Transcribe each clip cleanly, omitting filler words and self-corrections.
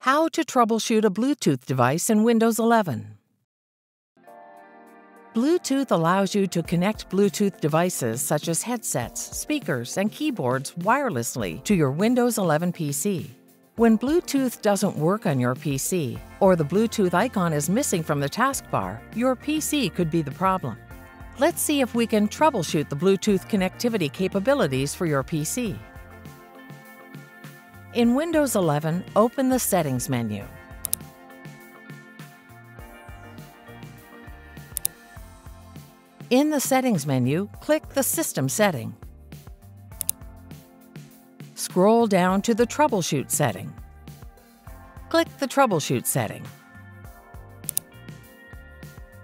How to troubleshoot a Bluetooth device in Windows 11. Bluetooth allows you to connect Bluetooth devices such as headsets, speakers, and keyboards wirelessly to your Windows 11 PC. When Bluetooth doesn't work on your PC, or the Bluetooth icon is missing from the taskbar, your PC could be the problem. Let's see if we can troubleshoot the Bluetooth connectivity capabilities for your PC. In Windows 11, open the Settings menu. In the Settings menu, click the System setting. Scroll down to the Troubleshoot setting. Click the Troubleshoot setting.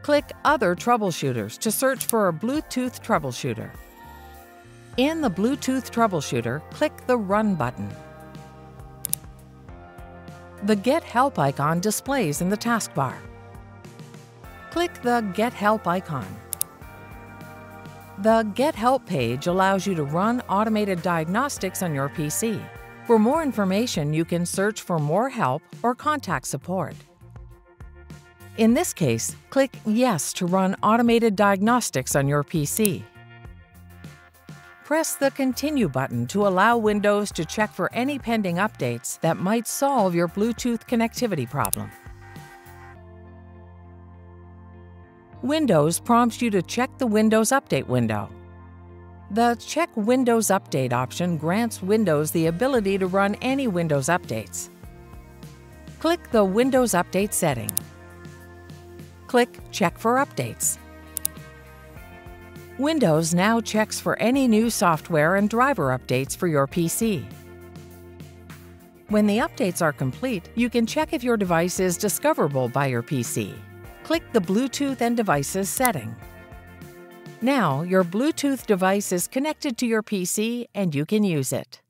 Click Other Troubleshooters to search for a Bluetooth troubleshooter. In the Bluetooth troubleshooter, click the Run button. The Get Help icon displays in the taskbar. Click the Get Help icon. The Get Help page allows you to run automated diagnostics on your PC. For more information, you can search for more help or contact support. In this case, click Yes to run automated diagnostics on your PC. Press the Continue button to allow Windows to check for any pending updates that might solve your Bluetooth connectivity problem. Windows prompts you to check the Windows Update window. The Check Windows Update option grants Windows the ability to run any Windows updates. Click the Windows Update setting. Click Check for Updates. Windows now checks for any new software and driver updates for your PC. When the updates are complete, you can check if your device is discoverable by your PC. Click the Bluetooth and Devices setting. Now, your Bluetooth device is connected to your PC and you can use it.